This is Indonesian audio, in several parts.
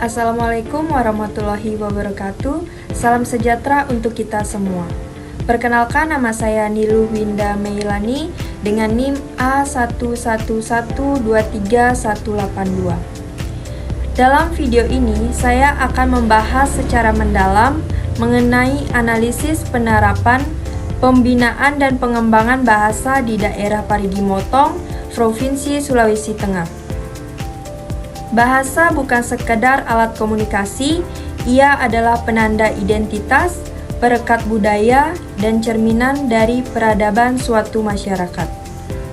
Assalamualaikum warahmatullahi wabarakatuh. Salam sejahtera untuk kita semua. Perkenalkan, nama saya Niluh Winda Meilani dengan NIM A11123182. Dalam video ini, saya akan membahas secara mendalam mengenai analisis penerapan, pembinaan dan pengembangan bahasa di daerah Parigi Motong, Provinsi Sulawesi Tengah. Bahasa bukan sekedar alat komunikasi, ia adalah penanda identitas, perekat budaya, dan cerminan dari peradaban suatu masyarakat.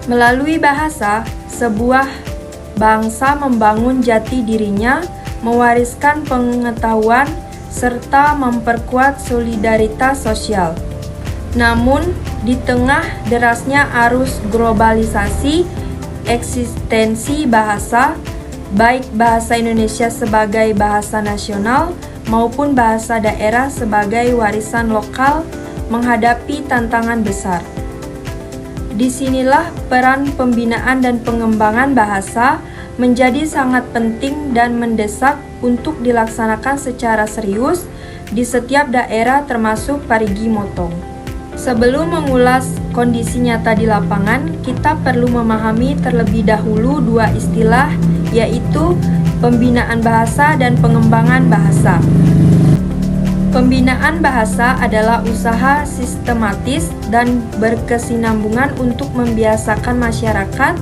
Melalui bahasa, sebuah bangsa membangun jati dirinya, mewariskan pengetahuan, serta memperkuat solidaritas sosial. Namun, di tengah derasnya arus globalisasi, eksistensi bahasa, baik bahasa Indonesia sebagai bahasa nasional maupun bahasa daerah sebagai warisan lokal, menghadapi tantangan besar. Disinilah peran pembinaan dan pengembangan bahasa menjadi sangat penting dan mendesak untuk dilaksanakan secara serius di setiap daerah termasuk Parigi Motong. Sebelum mengulas kondisi nyata di lapangan, kita perlu memahami terlebih dahulu dua istilah, yaitu pembinaan bahasa dan pengembangan bahasa. Pembinaan bahasa adalah usaha sistematis dan berkesinambungan untuk membiasakan masyarakat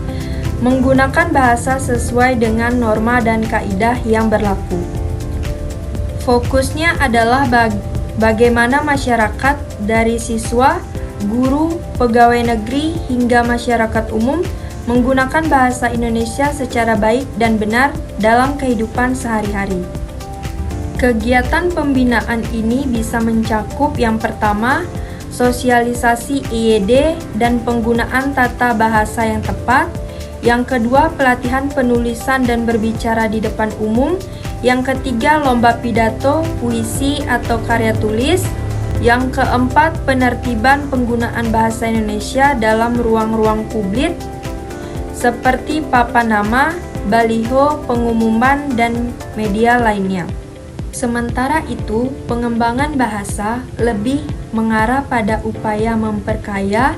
menggunakan bahasa sesuai dengan norma dan kaidah yang berlaku. Fokusnya adalah bagaimana masyarakat dari siswa, guru, pegawai negeri, hingga masyarakat umum menggunakan bahasa Indonesia secara baik dan benar dalam kehidupan sehari-hari. Kegiatan pembinaan ini bisa mencakup yang pertama, sosialisasi IED dan penggunaan tata bahasa yang tepat, yang kedua, pelatihan penulisan dan berbicara di depan umum, yang ketiga, lomba pidato, puisi, atau karya tulis, yang keempat, penertiban penggunaan bahasa Indonesia dalam ruang-ruang publik, seperti papan nama, baliho, pengumuman, dan media lainnya. Sementara itu, pengembangan bahasa lebih mengarah pada upaya memperkaya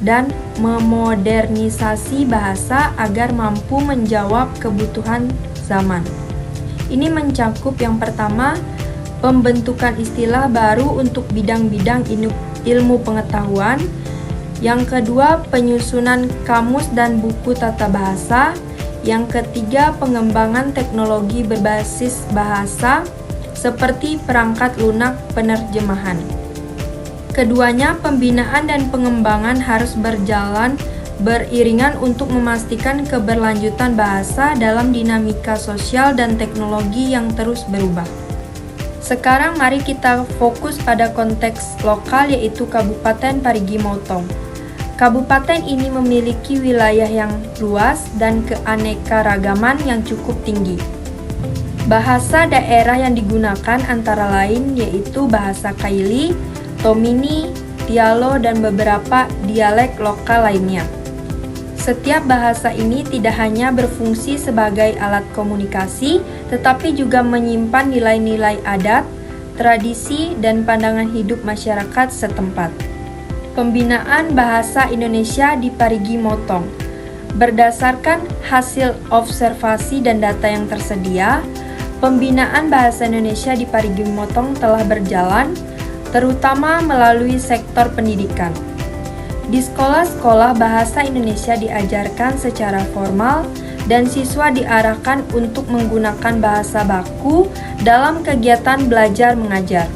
dan memodernisasi bahasa agar mampu menjawab kebutuhan zaman. Ini mencakup yang pertama, pembentukan istilah baru untuk bidang-bidang ilmu pengetahuan. Yang kedua, penyusunan kamus dan buku tata bahasa. Yang ketiga, pengembangan teknologi berbasis bahasa seperti perangkat lunak penerjemahan. Keduanya, pembinaan dan pengembangan harus berjalan beriringan untuk memastikan keberlanjutan bahasa dalam dinamika sosial dan teknologi yang terus berubah. Sekarang mari kita fokus pada konteks lokal, yaitu Kabupaten Parigi Motong. Kabupaten ini memiliki wilayah yang luas dan keanekaragaman yang cukup tinggi. Bahasa daerah yang digunakan antara lain yaitu bahasa Kaili, Tomini, Tialo, dan beberapa dialek lokal lainnya. Setiap bahasa ini tidak hanya berfungsi sebagai alat komunikasi, tetapi juga menyimpan nilai-nilai adat, tradisi, dan pandangan hidup masyarakat setempat. Pembinaan bahasa Indonesia di Parigi Motong. Berdasarkan hasil observasi dan data yang tersedia, pembinaan bahasa Indonesia di Parigi Motong telah berjalan, terutama melalui sektor pendidikan. Di sekolah-sekolah bahasa Indonesia diajarkan secara formal dan siswa diarahkan untuk menggunakan bahasa baku dalam kegiatan belajar mengajar.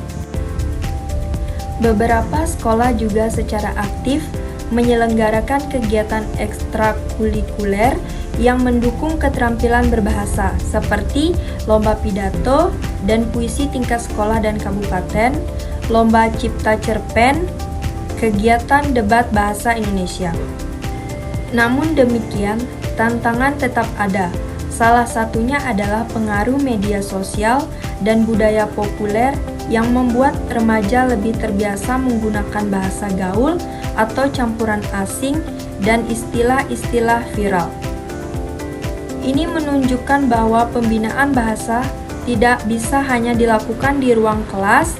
Beberapa sekolah juga secara aktif menyelenggarakan kegiatan ekstrakurikuler yang mendukung keterampilan berbahasa, seperti lomba pidato dan puisi tingkat sekolah dan kabupaten, lomba cipta cerpen, kegiatan debat bahasa Indonesia. Namun demikian, tantangan tetap ada. Salah satunya adalah pengaruh media sosial dan budaya populer yang membuat remaja lebih terbiasa menggunakan bahasa gaul atau campuran asing dan istilah-istilah viral. Ini menunjukkan bahwa pembinaan bahasa tidak bisa hanya dilakukan di ruang kelas,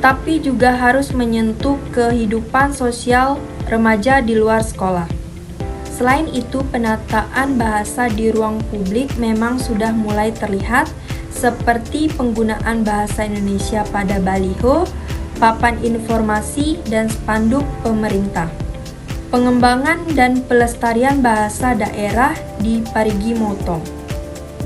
tapi juga harus menyentuh kehidupan sosial remaja di luar sekolah. Selain itu, penataan bahasa di ruang publik memang sudah mulai terlihat, seperti penggunaan bahasa Indonesia pada baliho, papan informasi, dan spanduk pemerintah. Pengembangan dan pelestarian bahasa daerah di Parigi Motong.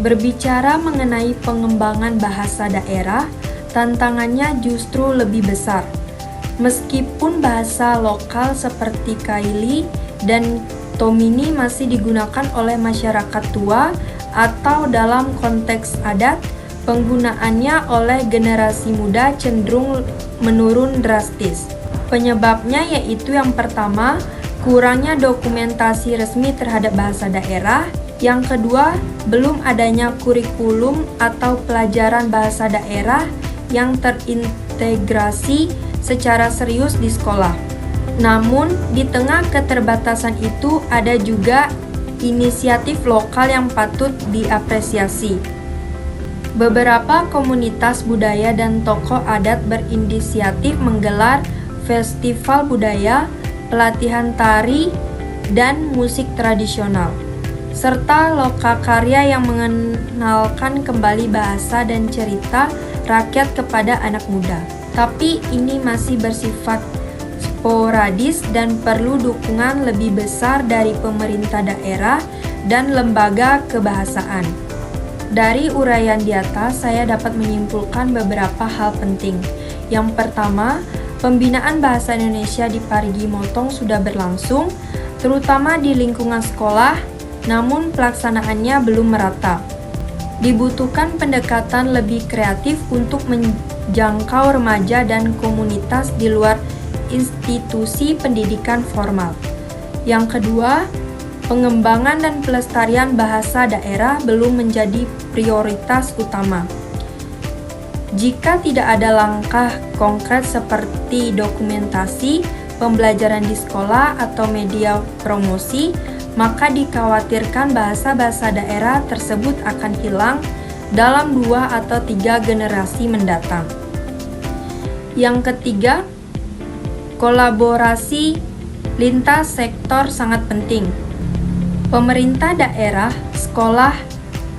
Berbicara mengenai pengembangan bahasa daerah, tantangannya justru lebih besar. Meskipun bahasa lokal seperti Kaili dan Tomini masih digunakan oleh masyarakat tua atau dalam konteks adat, penggunaannya oleh generasi muda cenderung menurun drastis. Penyebabnya yaitu yang pertama, kurangnya dokumentasi resmi terhadap bahasa daerah. Yang kedua, belum adanya kurikulum atau pelajaran bahasa daerah yang terintegrasi secara serius di sekolah. Namun, di tengah keterbatasan itu ada juga inisiatif lokal yang patut diapresiasi. Beberapa komunitas budaya dan tokoh adat berinisiatif menggelar festival budaya, pelatihan tari, dan musik tradisional, serta lokakarya yang mengenalkan kembali bahasa dan cerita rakyat kepada anak muda. Tapi ini masih bersifat sporadis dan perlu dukungan lebih besar dari pemerintah daerah dan lembaga kebahasaan. Dari uraian di atas, saya dapat menyimpulkan beberapa hal penting. Yang pertama, pembinaan bahasa Indonesia di Parigi Motong sudah berlangsung, terutama di lingkungan sekolah, namun pelaksanaannya belum merata. Dibutuhkan pendekatan lebih kreatif untuk menjangkau remaja dan komunitas di luar institusi pendidikan formal. Yang kedua, pengembangan dan pelestarian bahasa daerah belum menjadi prioritas utama. Jika tidak ada langkah konkret seperti dokumentasi, pembelajaran di sekolah, atau media promosi, maka dikhawatirkan bahasa-bahasa daerah tersebut akan hilang dalam 2 atau 3 generasi mendatang. Yang ketiga, kolaborasi lintas sektor sangat penting. Pemerintah daerah, sekolah,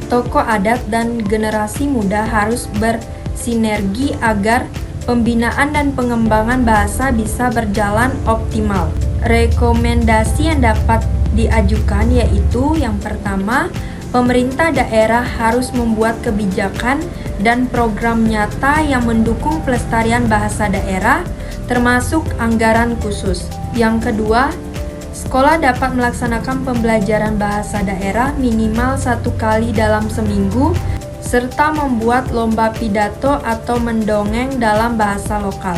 tokoh adat, dan generasi muda harus bersinergi agar pembinaan dan pengembangan bahasa bisa berjalan optimal. Rekomendasi yang dapat diajukan yaitu yang pertama, pemerintah daerah harus membuat kebijakan dan program nyata yang mendukung pelestarian bahasa daerah, termasuk anggaran khusus. Yang kedua, sekolah dapat melaksanakan pembelajaran bahasa daerah minimal 1 kali dalam seminggu, serta membuat lomba pidato atau mendongeng dalam bahasa lokal.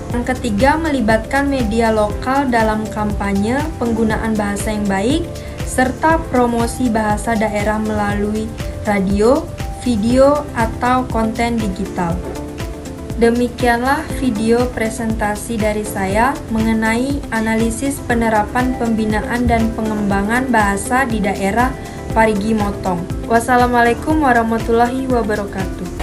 Yang ketiga, melibatkan media lokal dalam kampanye penggunaan bahasa yang baik, serta promosi bahasa daerah melalui radio, video, atau konten digital. Demikianlah video presentasi dari saya mengenai analisis penerapan pembinaan dan pengembangan bahasa di daerah Parigi Motong. Wassalamualaikum warahmatullahi wabarakatuh.